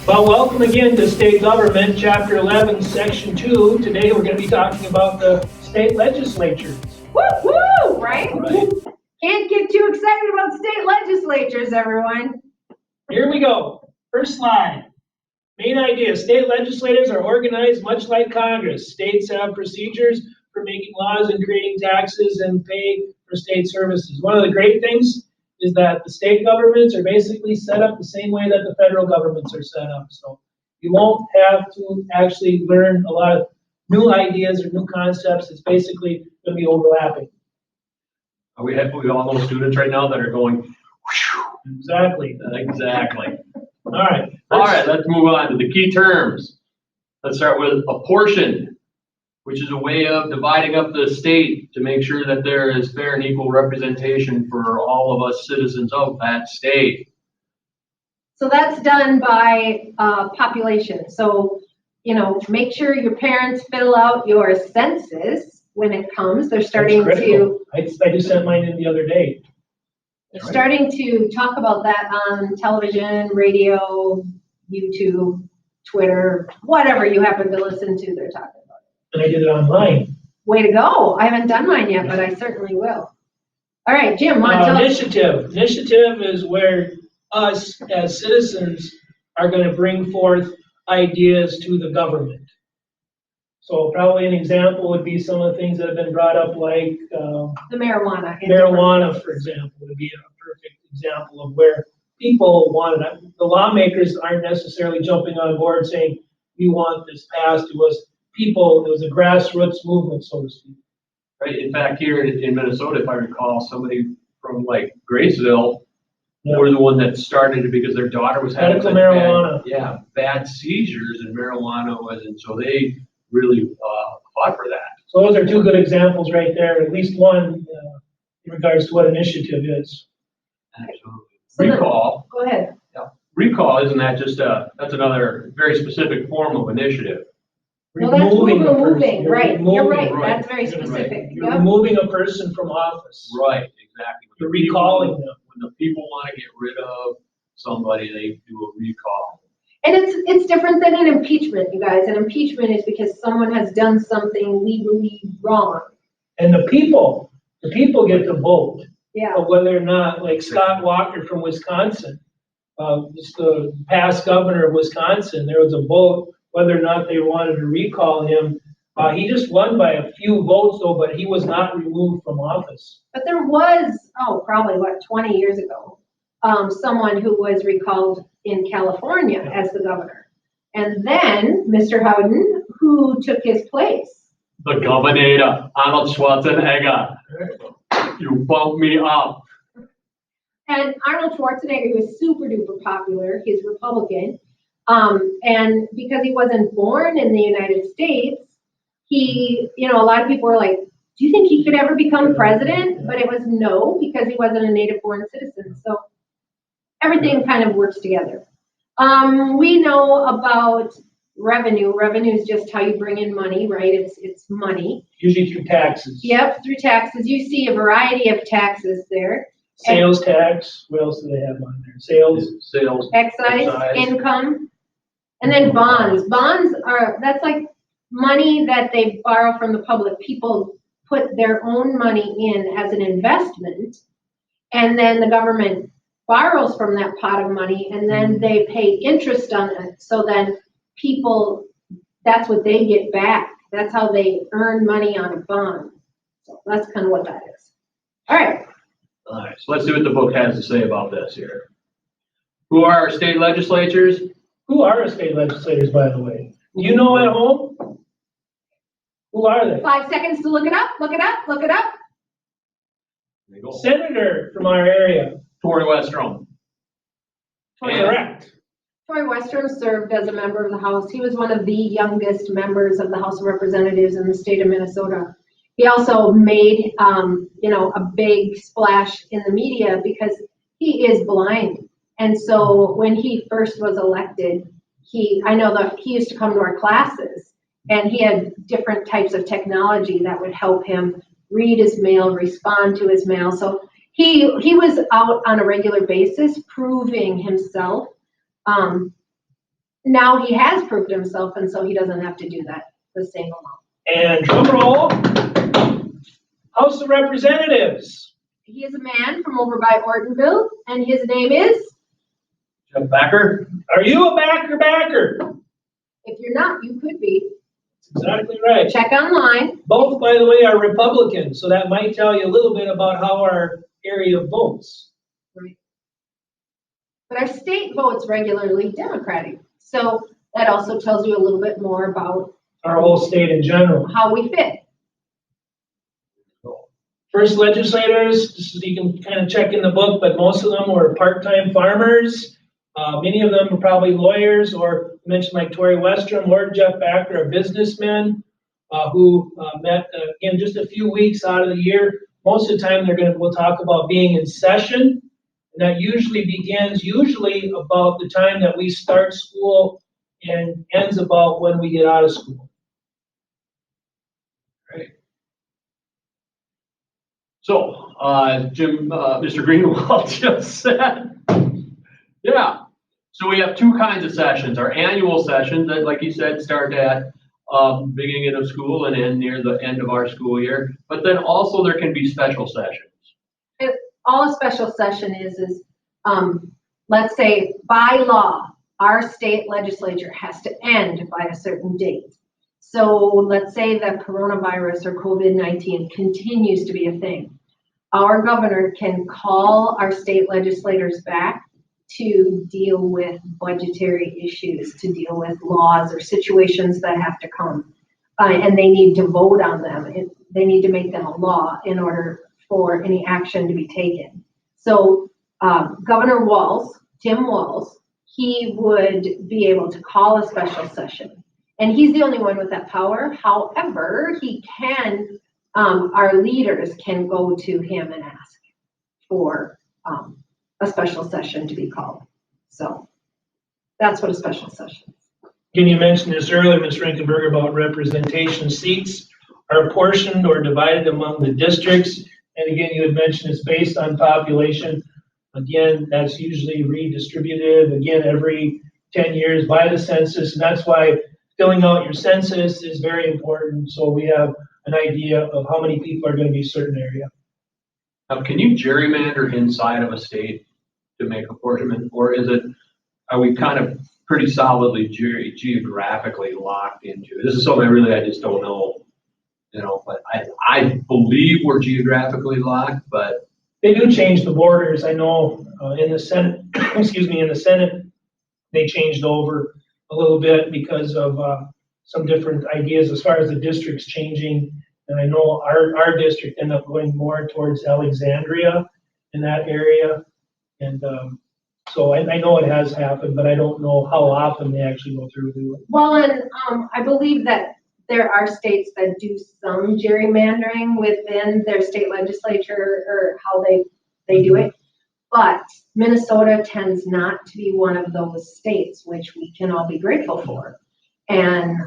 Well, welcome again to State Government, Chapter 11, Section 2. Today we're going to be talking about the state legislatures. Woo-hoo, right? Can't get too excited about state legislatures, everyone. Here we go. First slide. Main idea, state legislatures are organized much like Congress. States have procedures for making laws and creating taxes and pay for state services. One of the great things is that the state governments are basically set up the same way that the federal governments are set up. So you won't have to actually learn a lot of new ideas or new concepts. It's basically going to be overlapping. We have all those students right now that are going, whew. Exactly. Exactly. All right. All right, let's move on to the key terms. Let's start with apportion, which is a way of dividing up the state to make sure that there is fair and equal representation for all of us citizens of that state. So that's done by population. So, make sure your parents fill out your census when it comes. They're starting to. I just sent mine in the other day. They're starting to talk about that on television, radio, YouTube, Twitter, whatever you happen to listen to, they're talking about it. And I did it online. Way to go. I haven't done mine yet, but I certainly will. All right, Jim, tell us. Initiative. Initiative is where us as citizens are going to bring forth ideas to the government. So probably an example would be some of the things that have been brought up, like the marijuana. Marijuana, for example, would be a perfect example of where people want it. The lawmakers aren't necessarily jumping on board saying, we want this passed. It was a grassroots movement, so to speak. Right. In fact, here in Minnesota, if I recall, somebody from like Graceville were the one that started it because their daughter was having medical marijuana. Bad seizures, and marijuana wasn't. So they really fought for that. So those are two good examples right there. At least one in regards to what initiative is. Absolutely. So Recall. Go ahead. Yeah. Recall, isn't that just that's another very specific form of initiative? Well, that's moving, right? You're right. Right. That's very specific. Right. You're removing a person from office. Right, exactly. You're recalling them. When the people want to get rid of somebody, they do a recall. And it's different than an impeachment, you guys. An impeachment is because someone has done something legally wrong. And the people get to vote. Yeah. Of whether or not, like Scott Walker from Wisconsin, just the past governor of Wisconsin, there was a vote whether or not they wanted to recall him. He just won by a few votes though, but he was not removed from office. But there was, probably 20 years ago, someone who was recalled in California as the governor. And then Mr. Howden, who took his place. The governor, Arnold Schwarzenegger. You bumped me up. And Arnold Schwarzenegger was super duper popular. He's Republican. And because he wasn't born in the United States, he, a lot of people were like, do you think he could ever become president? But it was no, because he wasn't a native born citizen. So everything kind of works together. We know about revenue. Revenue is just how you bring in money, right? It's money. Usually through taxes. Yep, through taxes. You see a variety of taxes there. Sales tax. What else do they have on there? Sales. Excise, income. And then bonds. Bonds that's like money that they borrow from the public. People put their own money in as an investment, and then the government borrows from that pot of money, and then they pay interest on it. So then people, that's what they get back. That's how they earn money on a bond. So that's kind of what that is. All right. All right, so let's see what the book has to say about this here. Who are our state legislatures? Who are our state legislators, by the way? Do you know at home? Who are they? 5 seconds to look it up. Look it up. Look it up. There you go. Senator from our area. Tory Westrom. Correct. Troy Westrom served as a member of the House. He was one of the youngest members of the House of Representatives in the state of Minnesota. He also made, a big splash in the media because he is blind. And so when he first was elected, I know that he used to come to our classes, and he had different types of technology that would help him read his mail, respond to his mail. So he was out on a regular basis proving himself. now he has proved himself, and so he doesn't have to do that, the same amount. And drum roll, House of Representatives. He is a man from over by Ortonville, and his name is? Jeff Backer? Are you a backer? If you're not, you could be. That's exactly right. Check online. Both, by the way, are Republicans, so that might tell you a little bit about how our area votes. Right. But our state votes regularly Democratic, so that also tells you a little bit more about Our whole state in general. how we fit. First legislators, you can kind of check in the book, but most of them were part-time farmers. Many of them were probably lawyers, or mentioned like Tori Westrom, Lord Jeff Backer, a businessman who met again just a few weeks out of the year. Most of the time, we'll talk about being in session, and that usually begins about the time that we start school and ends about when we get out of school. Right. So, Mr. Greenwald just said, yeah. So we have two kinds of sessions. Our annual sessions that, like you said, start at beginning of school and end near the end of our school year. But then also there can be special sessions. All a special session is let's say by law, our state legislature has to end by a certain date. So let's say that coronavirus or COVID-19 continues to be a thing. Our governor can call our state legislators back to deal with budgetary issues, to deal with laws or situations that have to come. And they need to vote on them. They need to make them a law in order for any action to be taken. So Governor Walz, Tim Walz, he would be able to call a special session. And he's the only one with that power. However, he can, our leaders can go to him and ask for a special session to be called. So that's what a special session is. Again, you mentioned this earlier, Ms. Rinkenberger, about representation. Seats are apportioned or divided among the districts. And again, you had mentioned it's based on population. Again, that's usually redistributed, again, every 10 years by the census. And that's why filling out your census is very important. So we have an idea of how many people are going to be a certain area. Can you gerrymander inside of a state to make apportionment, or are we kind of pretty solidly geographically locked into? This is something I just don't know, but I believe we're geographically locked, but. They do change the borders. I know in the Senate, in the Senate, they changed over a little bit because of some different ideas as far as the districts changing. And I know our district ended up going more towards Alexandria in that area. And so I know it has happened, but I don't know how often they actually go through to it. Well, and I believe that there are states that do some gerrymandering within their state legislature or how they do it. But Minnesota tends not to be one of those states, which we can all be grateful for. And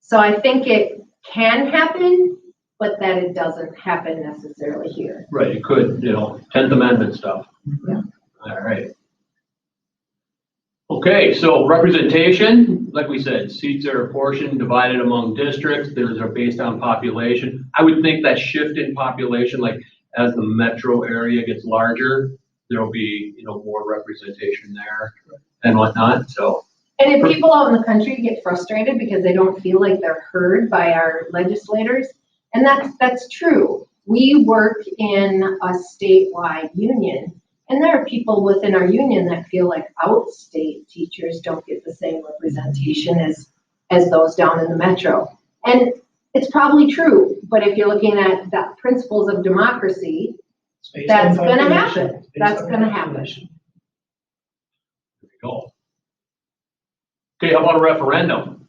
so I think it can happen, but that it doesn't happen necessarily here. Right, it could, 10th Amendment stuff. Yeah. All right. Okay, so representation, like we said, seats are apportioned, divided among districts. Those are based on population. I would think that shift in population, like as the metro area gets larger, there'll be, more representation there and whatnot, so. And if people out in the country get frustrated because they don't feel like they're heard by our legislators, and that's true. We work in a statewide union, and there are people within our union that feel like outstate teachers don't get the same representation as those down in the metro. And it's probably true, but if you're looking at the principles of democracy, that's going to happen. That's going to happen. There you go. Okay, how about a referendum?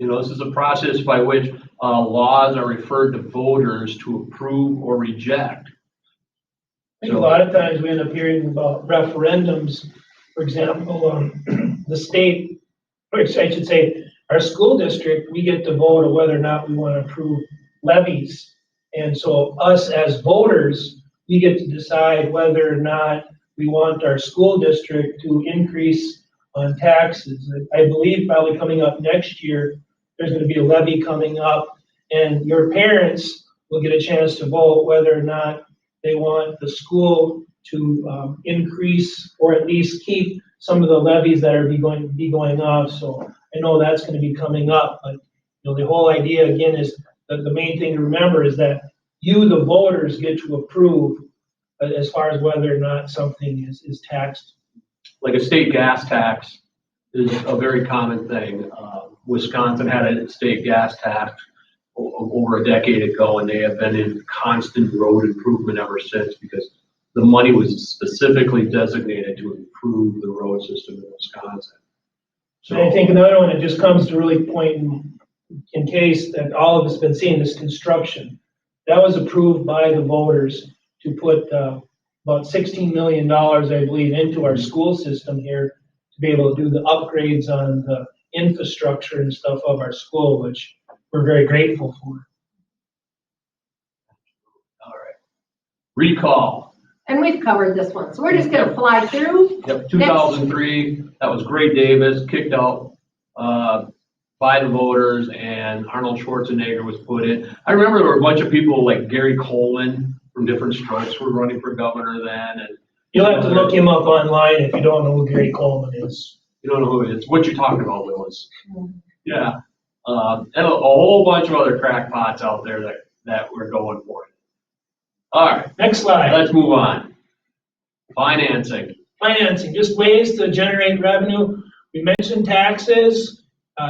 This is a process by which laws are referred to voters to approve or reject. I think a lot of times we end up hearing about referendums. For example, the state, or I should say, our school district, we get to vote on whether or not we want to approve levies. And so us as voters, we get to decide whether or not we want our school district to increase on taxes. I believe probably coming up next year, there's gonna be a levy coming up, and your parents will get a chance to vote whether or not they want the school to increase or at least keep some of the levies that are going to be going off. So I know that's gonna be coming up, but the whole idea again is that the main thing to remember is that you, the voters, get to approve as far as whether or not something is taxed. Like a state gas tax is a very common thing. Wisconsin had a state gas tax over a decade ago, and they have been in constant road improvement ever since because the money was specifically designated to improve the road system in Wisconsin. So And I think another one that just comes to really point in case that all of us have been seeing this construction. That was approved by the voters to put about $16 million, I believe, into our school system here to be able to do the upgrades on the infrastructure and stuff of our school, which we're very grateful for. all right. Recall. And we've covered this one, so we're just gonna fly through. Yep, 2003, that was Gray Davis, kicked out by the voters, and Arnold Schwarzenegger was put in. I remember there were a bunch of people like Gary Coleman from different strokes were running for governor then. And You'll have to look him up online if you don't know who Gary Coleman is. you don't know who it is. What you're talking about, Willis. Yeah. And a whole bunch of other crackpots out there that we're going for. All right, Next slide. let's move on. Financing. Financing, just ways to generate revenue. We mentioned taxes.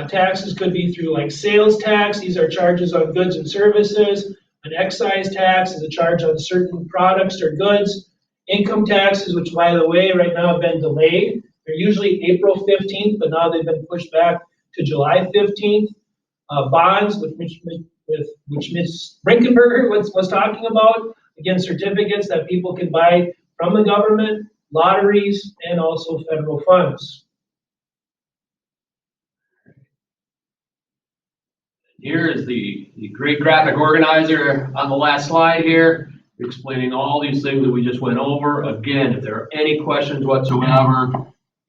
Taxes could be through like sales tax. These are charges on goods and services. An excise tax is a charge on certain products or goods. Income taxes, which by the way, right now have been delayed. They're usually April 15th, but now they've been pushed back to July 15th. Bonds, which Ms. Brinkenberger was talking about. Again, certificates that people can buy from the government, lotteries, and also federal funds. Here is the great graphic organizer on the last slide here, explaining all these things that we just went over. Again, if there are any questions whatsoever,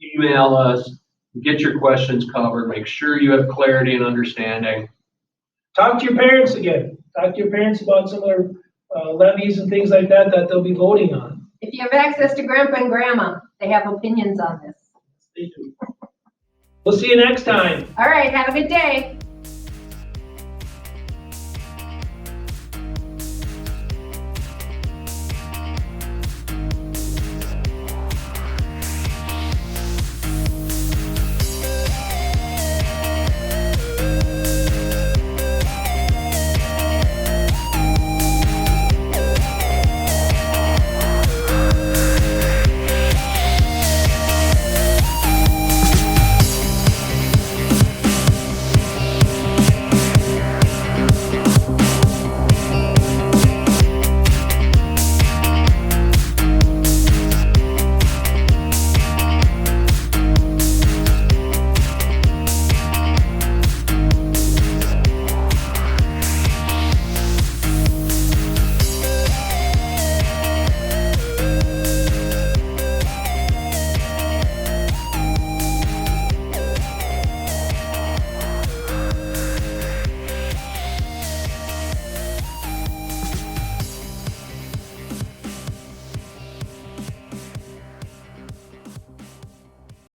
email us, get your questions covered, make sure you have clarity and understanding. Talk to your parents again. Talk to your parents about some of their levies and things like that they'll be voting on. If you have access to grandpa and grandma, they have opinions on this. They do. We'll see you next time. All right, have a good day.